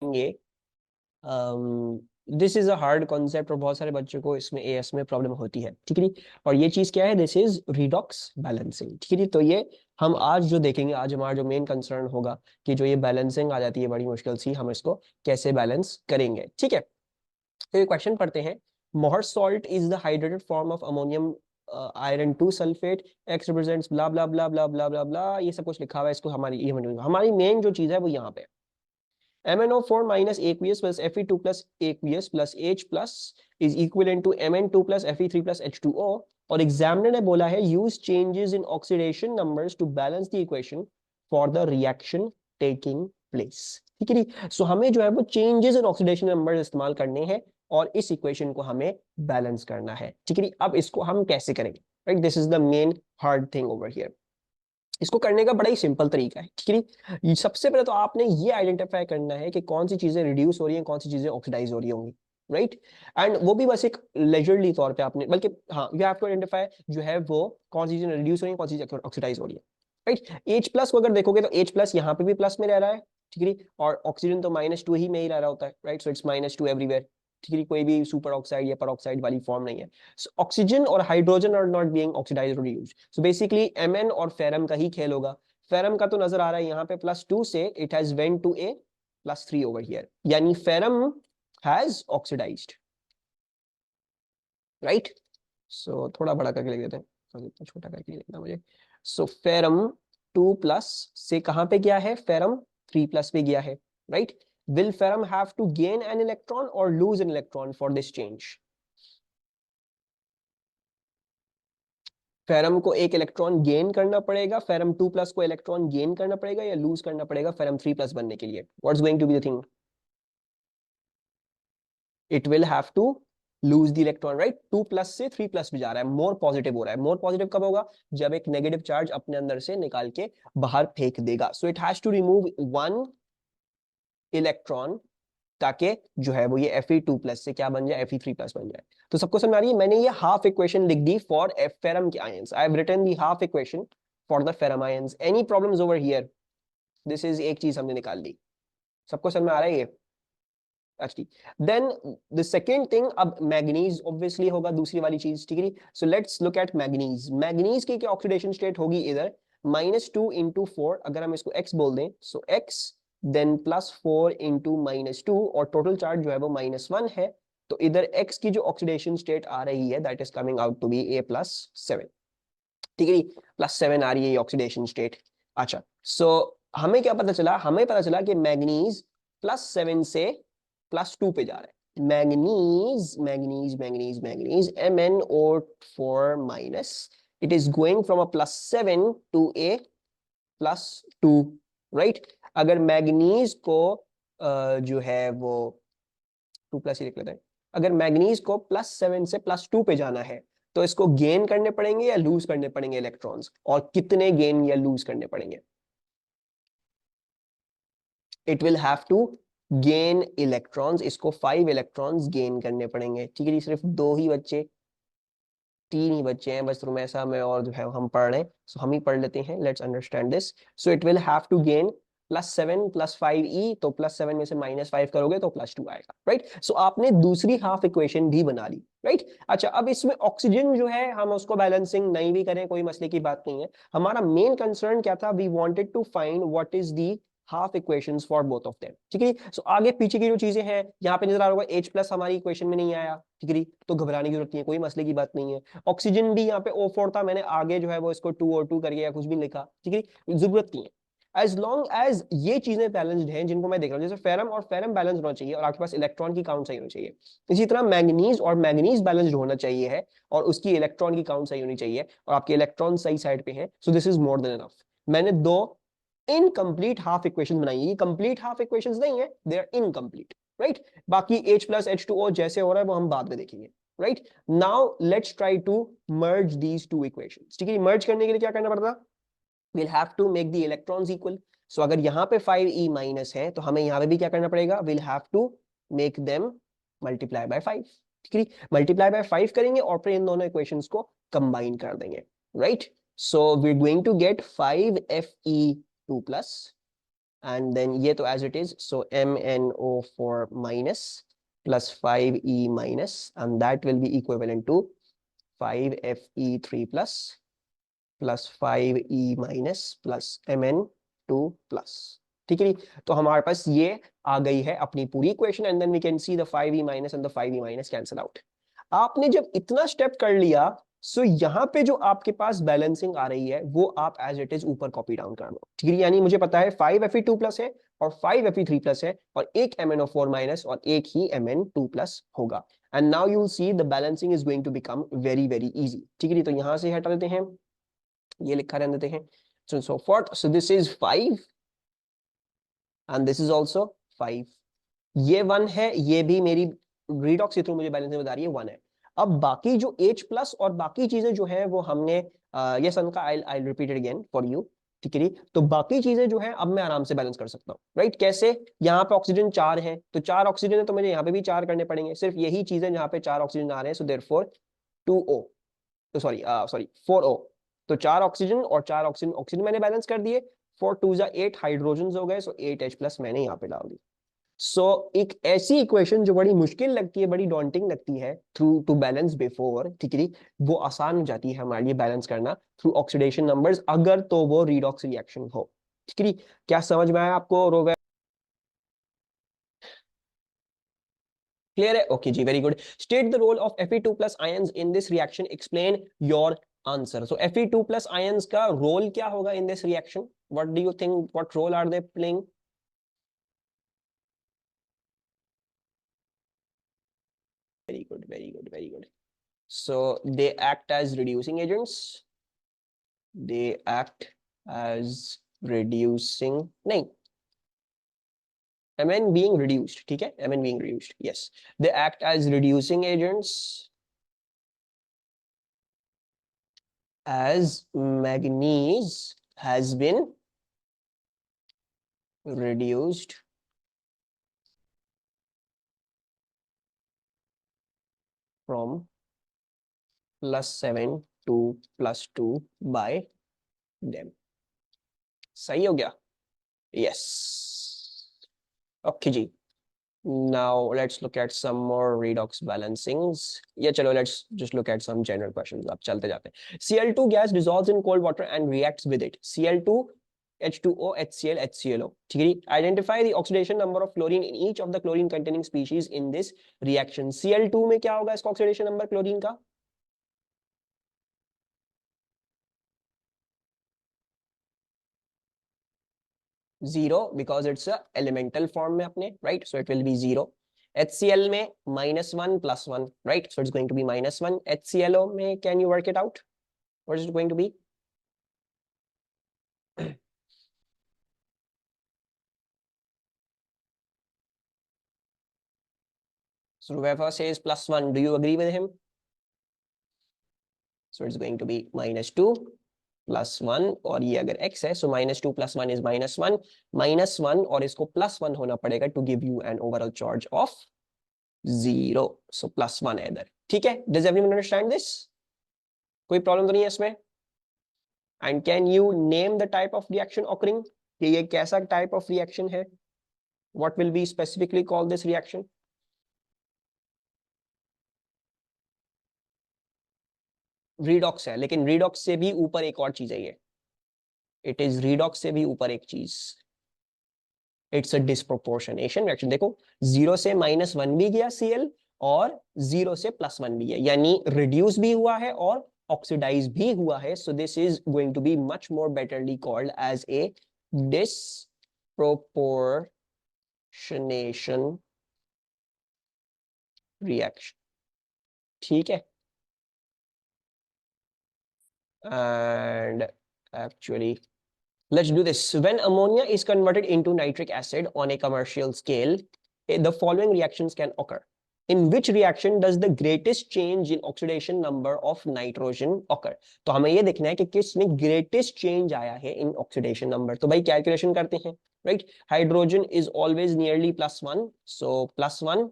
ये this is a hard concept और बहुत सारे बच्चों को इसमें एएस में प्रॉब्लम होती है, ठीक है जी। और ये चीज क्या है, दिस इज रिडॉक्स बैलेंसिंग, ठीक है जी। तो ये हम आज जो देखेंगे, आज हमारा जो मेन कंसर्न होगा कि जो ये बैलेंसिंग आ जाती है बड़ी मुश्किल सी, हम इसको कैसे बैलेंस करेंगे, ठीक है। तो ये क्वेश्चन पढ़ते हैं। Mohr salt is the hydrated form of ammonium iron 2 sulphate, x represents blah blah blah blah blah blah blah, ये सब कुछ लिखा हुआ है। इसको हमारी मेन जो चीज है वो यहाँ पे MnO4 minus aqueous plus Fe2 plus aqueous plus H plus is equivalent to Mn2 plus Fe3 plus H2O। और एग्जामिनर ने बोला है use changes in oxidation numbers to balance the equation for the reaction taking place, ठीक है जी। सो हमें जो है वो चेंजेस इन ऑक्सीडेशन नंबर्स इस्तेमाल करने हैं और इस इक्वेशन को हमें बैलेंस करना है, ठीक है जी। अब इसको हम कैसे करेंगे, right, this is the main hard thing over here. इसको करने का बड़ा ही सिंपल तरीका है, ठीक है जी। सबसे पहले तो आपने ये आइडेंटिफाई करना है कि कौन सी चीजें रिड्यूस हो रही हैं, कौन सी चीजें ऑक्सीडाइज हो रही होंगी, राइट। एंड वो भी बस एक लेजरली तौर पे आपने, बल्कि हाँ, यू हैव टू आइडेंटिफाई जो है वो कौन सी चीजें रिड्यूस हो रही है, कौन सी चीजें ऑक्सीडाइज हो रही है, राइट। एच प्लस को अगर देखोगे तो एच प्लस यहाँ पे भी प्लस में रह रहा है, ठीक है जी। और ऑक्सीजन तो -2 ही में ही रह रहा होता है, राइट। सो इट्स -2 एवरीवेयर, ठीक है। कोई भी सुपर ऑक्साइड या पर ऑक्साइड वाली फॉर्म नहीं है। सो ऑक्सीजन और hydrogen are not being oxidized और रिड्यूस्ड। सो बेसिकली Mn और फेरम का ही खेल होगा। फेरम का तो नजर आ रहा है यहाँ पे +2 से it has went to a +3 over here, यानी ferrum has oxidized, right. So थोड़ा बड़ा करके लिख देते हैं, इतना छोटा करके लिखना मुझे। सो फेरम 2+ से कहां पे गया है, फेरम 3+ पे गया है, right. Will ferrum have to gain an electron और lose an electron for this change. Ferrum को एक इलेक्ट्रॉन गेन करना पड़ेगा, फेरम 2+ को इलेक्ट्रॉन गेन करना पड़ेगा या लूज करना पड़ेगा फेरम 3+ बनने के लिए। What's going to be the thing, it will have to lose the electron, right. 2+ से 3+ भी जा रहा है, मोर पॉजिटिव हो रहा है। मोर पॉजिटिव कब होगा, जब एक नेगेटिव चार्ज अपने अंदर से निकाल के बाहर फेंक देगा। So it has to remove 1 electron ताकि जो है वो ये Fe2+ से क्या बन जाए, Fe3+ बन जाए। तो सबको समझ आ रही है, मैंने ये हाफ इक्वेशन लिख दी फॉर फेरम के ions. I have written the half equation for the ferrum ions. Any problems over here, this is एक चीज हमने निकाल ली। सबको समझ में आ रहा है ये, अच्छी। देन द सेकेंड थिंग, अब मैग्नीज ऑब्वियसली होगा दूसरी वाली चीज, ठीक है। So let's look at manganese. Manganese की क्या ऑक्सीडेशन स्टेट होगी इधर, -2 × 4, अगर हम इसको x बोल दें, सो x देन +4 × -2, और टोटल चार्ज जो है वो -1 है। तो इधर x की जो ऑक्सीडेशन स्टेट आ रही है that is coming out to be A +7, ठीक है। +7 आ रही है ये ऑक्सीडेशन स्टेट। अच्छा, सो हमें क्या पता चला, हमें पता चला कि मैग्नीज +7 से +2 पे जा रहा है। Manganese manganese manganese manganese MnO4 minus, it is going from a +7 to a +2, right. अगर मैग्नीज को जो है वो 2+ ही लिख लेते हैं। अगर मैग्नीज को +7 से +2 पे जाना है तो इसको गेन करने पड़ेंगे या लूज करने पड़ेंगे इलेक्ट्रॉन्स, और कितने गेन या लूज करने पड़ेंगे। It will have to gain electrons, इसको 5 इलेक्ट्रॉन्स गेन करने पड़ेंगे, ठीक है जी। सिर्फ 2 ही बच्चे, 3 ही बच्चे हैं बस, रुमैसा में और जो है हम पढ़ रहे हैं, सो हम ही पढ़ लेते हैं, let's understand this. So it will have to gain +7 +5e, तो +7 में से -5 करोगे तो +2 आएगा, राइट। सो आपने दूसरी हाफ इक्वेशन भी बना ली, राइट। अच्छा, अब इसमें ऑक्सीजन जो है हम उसको बैलेंसिंग नहीं भी करें कोई मसले की बात नहीं है। हमारा मेन कंसर्न क्या था, we wanted to find what is the half equations for both of them, ठीक है। सो आगे पीछे की जो चीजें हैं यहाँ पे नजर आ रहा होगा, H+ हमारी इक्वेशन में नहीं आया, ठीक है, तो घबराने की जरूरत नहीं है, कोई मसले की बात नहीं है। ऑक्सीजन भी यहाँ पे O4 था, मैंने आगे जो है वो इसको 2O2 करके या कुछ भी लिखा, ठीक है, जरूरत नहीं है। एज लॉन्ग एज ये चीजें बैलेंस्ड हैं जिनको मैं देख रहा हूँ, जैसे फेरम और फेरम बैलेंस होना चाहिए और आपके पास इलेक्ट्रॉन की काउंट सही होनी चाहिए। इसी तरह मैग्नीज और मैग्नीज बैलेंस्ड होना चाहिए है और उसकी इलेक्ट्रॉन की काउंट सही होनी चाहिए और आपके इलेक्ट्रॉन सही साइड पे हैं। सो this is more than enough. मैंने 2 इनकम्प्लीट हाफ इक्वेशन बनाई है, ये कंप्लीट हाफ इक्वेशंस नहीं है, दे आर इनकम्प्लीट, राइट। बाकी H+H2O जैसे हो रहा है वो हम बाद में देखेंगे, right. Now let's try to merge these 2 equations, ठीक है। मर्ज करने के लिए क्या करना पड़ता, we'll have to make the electrons equal। so अगर यहाँ पे 5e माइनस है तो हमें यहाँ पे भी क्या करना पड़ेगा, we'll have to make them multiply by 5, ठीक है। मल्टीप्लाई बाय 5 करेंगे और फिर इन दोनों इक्वेशंस को कंबाइन कर देंगे, right. So we're going to get 5Fe2+ and then ये तो as it is, so MnO4 minus plus 5e minus, and that will be equivalent to 5Fe3 plus plus 5e minus plus Mn2 plus. ठीक है, तो हमारे पास ये आ गई है अपनी पूरी equation, and then we can see the 5e minus and the 5e minus cancel out. आपने जब इतना स्टेप कर लिया, सो यहाँ पे जो आपके पास बैलेंसिंग आ रही है वो आप एज इट इज ऊपर कॉपी डाउन कर लो। ठीक है, यानी मुझे पता है 5Fe2 प्लस है और 5Fe3 प्लस है और एक MnO4 माइनस और एक ही Mn2 प्लस होगा। And now you will see the balancing is going to become very very easy. ठीक है, तो यहां से हटा देते हैं, ये लिखा रहने देते हैं, so forth, so this is 5 and this is also 5, ये 1 है, ये भी मेरी redox के थ्रू मुझे बैलेंसिंग बता रही है 1 है। अब बाकी जो H प्लस और बाकी चीजें जो है वो हमने ये सन का I repeat it again for you. ठीक है, तो बाकी चीजें जो है अब मैं आराम से बैलेंस कर सकता हूँ, राइट? कैसे? यहाँ पे ऑक्सीजन 4 है, तो 4 ऑक्सीजन है तो मुझे यहाँ पे भी 4 करने पड़ेंगे, सिर्फ यही चीजें जहाँ पे 4 ऑक्सीजन आ रहे हैं, सो देयरफॉर 2O, तो सॉरी 4O, तो 4 ऑक्सीजन और 4 ऑक्सीजन, ऑक्सीजन मैंने बैलेंस कर दिए, 4 2 8 हाइड्रोजन हो गए, सो 8H प्लस मैंने यहाँ पे डाल दी। सो एक ऐसी इक्वेशन जो बड़ी मुश्किल लगती है, बड़ी डॉन्टिंग लगती है थ्रू टू बैलेंस बिफोर, ठीक है, वो आसान हो जाती है हमारे लिए बैलेंस करना थ्रू ऑक्सीडेशन नंबर्स, अगर तो वो रीडॉक्स रिएक्शन हो। ठीक है, क्या समझ में आया आपको रोवे? क्लियर है? ओके जी, very good. State the role of Fe2 plus ions in this reaction, explain your answer. So Fe2 plus ions का रोल क्या होगा in this reaction? What do you think, what role are they playing? Very good, very good, very good. So they act as reducing agents. They act as reducing, नहीं, Mn being reduced, ठीक है, Mn being reduced, yes, they act as reducing agents as manganese has been reduced from +7 to +2 by them। सही हो गया? yes, okay ji. Now let's look at some more redox balancings. Yeah, chalo, let's just look at some general questions. अब चलते जाते हैं। Cl2 gas dissolves in cold water and reacts with it. Cl2, H2O, HCl, HClO. ठीक है? Identify the oxidation number of chlorine in each of the chlorine containing species in this reaction. Cl2 में क्या होगा इसका oxidation number chlorine का? 0 because it's a elemental form में अपने, right? So it will be 0. HCl में -1 +1, right? So it's going to be -1. HClO में can you work it out? What is it going to be? So whoever says +1, do you agree with him? So it's going to be -2 +1, और ये अगर x है, so -2 + 1 is -1, -1 और इसको +1 होना पड़ेगा to give you an overall charge of 0. So +1 है इधर, ठीक है? Does everyone understand this? कोई प्रॉब्लम तो नहीं है इसमें? And can you name the type of reaction occurring? कि ये कैसा type of reaction है? What will be specifically called this reaction? Redox है, लेकिन redox से भी ऊपर एक और चीज है ये। It is redox से भी ऊपर एक चीज। It's a disproportionation reaction। देखो 0 से -1 भी गया Cl और 0 से +1 भी है, यानी reduce भी हुआ है और oxidize भी हुआ है। So this is going to be much more betterly called as a disproportionation reaction। ठीक है? And actually, let's do this. When ammonia is converted into nitric acid on a commercial scale, the following reactions can occur. In which reaction does the greatest change in oxidation number of nitrogen occur? तो हमें ये देखना है कि किस में greatest change आया है in oxidation number। तो भाई calculation करते हैं, right? Hydrogen is always nearly +1, so +1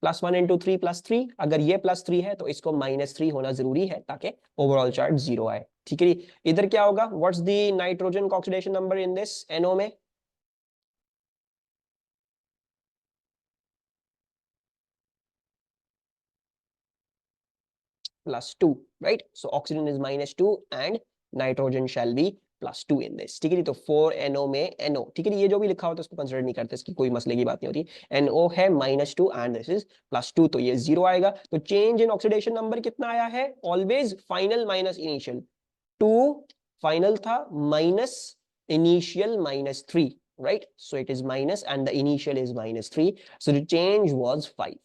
+1 into 3 +3, अगर ये +3 है तो इसको -3 होना जरूरी है ताकि ओवरऑल चार्ज 0 आए। ठीक है, इधर क्या होगा? What's the nitrogen oxidation number in this NO में? +2, right? So oxygen is -2 and nitrogen shall be +2 in this, ठीक है। तो 4NO में NO, ठीक है, ये जो भी लिखा होता है उसको कंसिडर नहीं करते, इसकी कोई मसले की बात नहीं होती। NO है -2 एंड दिस इज +2, तो ये 0 आएगा। तो चेंज इन ऑक्सीडेशन नंबर कितना आया है? Always final minus initial, 2 final था minus initial -3, right? So it is minus and the initial is -3, so the change was 5।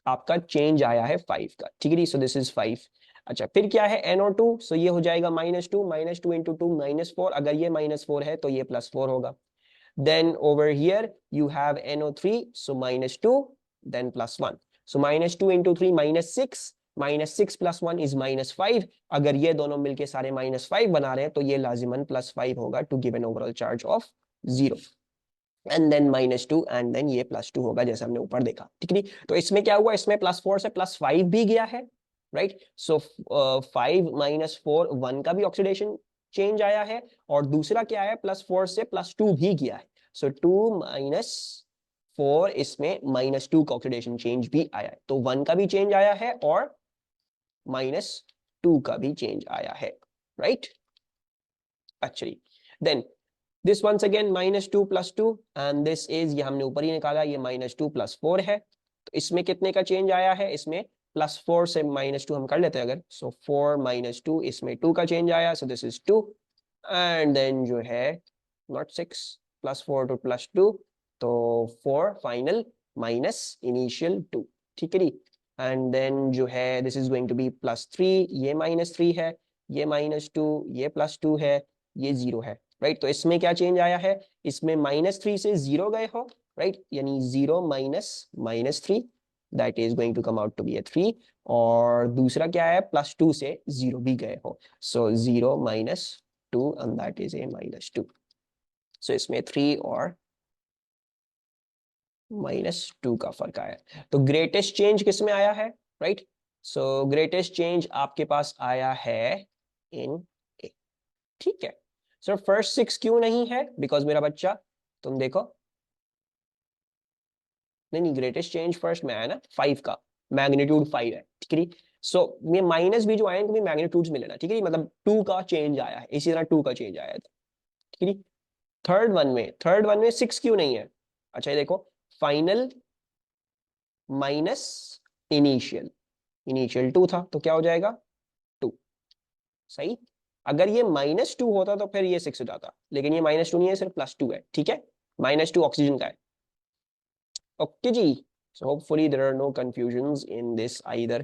आपका चेंज आया है 5 का, ठीक है। सो दिस इज 5। अच्छा, फिर क्या है NO2, सो ये हो जाएगा -2 इंटू 2 -4, अगर ये -4 है तो ये +4 होगा। Then over here you have NO3, so -2 then +1, so -2 into 3 -6, -6 + 1 is -5, अगर ये दोनों मिलके सारे -5 बना रहे हैं तो ये लाजिमन +5 होगा to give an overall charge of 0, and then -2 and then ये +2 होगा जैसे हमने ऊपर देखा, ठीक है। तो इसमें क्या हुआ, इसमें +4 से +5 भी गया है, राइट। सो 5 - 4 1 का भी ऑक्सीडेशन चेंज आया है, और दूसरा क्या है, +4 से +2 भी गया है। सो 2 - 4 इसमें -2 का ऑक्सीडेशन चेंज भी आया है, तो 1 का भी चेंज आया है और -2 का भी चेंज आया है, राइट। अच्छा, then this once again -2 + 2 and this is, ये हमने ऊपर ही निकाला, ये -2 + 4 है। तो इसमें कितने का चेंज आया है, इसमें +4 से -2 हम कर लेते हैं अगर, सो 4 - 2, इसमें 2 का चेंज आया, so this is 2, and then जो है नॉट 6 +4 टू +2, तो 4 फाइनल माइनस इनिशियल 2, ठीक है जी। एंड देन जो है this is going to be +3, ये -3 है, ये -2, ये +2 है, ये 0 है, राइट। तो इसमें क्या चेंज आया है, इसमें -3 से 0 गए हो, राइट, यानी 0 - -3, that is going to come out to be a 3, और दूसरा क्या है, +2 से 0 भी गए हो, सो 0 - 2 एंड दैट इज ए -2, सो इसमें 3 और -2 का फर्क आया। तो ग्रेटेस्ट चेंज किस में आया है, राइट। सो ग्रेटेस्ट चेंज आपके पास आया है इन ए, ठीक है। सर फर्स्ट 6 क्यों नहीं है, बिकॉज मेरा बच्चा, तुम देखो, नहीं ग्रेटेस्ट चेंज फर्स्ट में आया ना, 5 का मैग्नीट्यूड 5 है, ठीक है। सो ये माइनस भी जो आए हैं मैग्नीट्यूड्स में लेना, ठीक है, मतलब 2 का चेंज आया है, इसी तरह 2 का चेंज आया था, ठीक है। थर्ड वन में 6 क्यों नहीं है? अच्छा ये देखो, फाइनल माइनस इनिशियल, इनिशियल 2 था तो क्या हो जाएगा 2, सही। अगर ये -2 होता तो फिर ये 6 हो जाता, लेकिन ये -2 नहीं है, सिर्फ +2 है, ठीक है। -2 ऑक्सीजन का है, ओके जी। So hopefully there are no confusions in this either.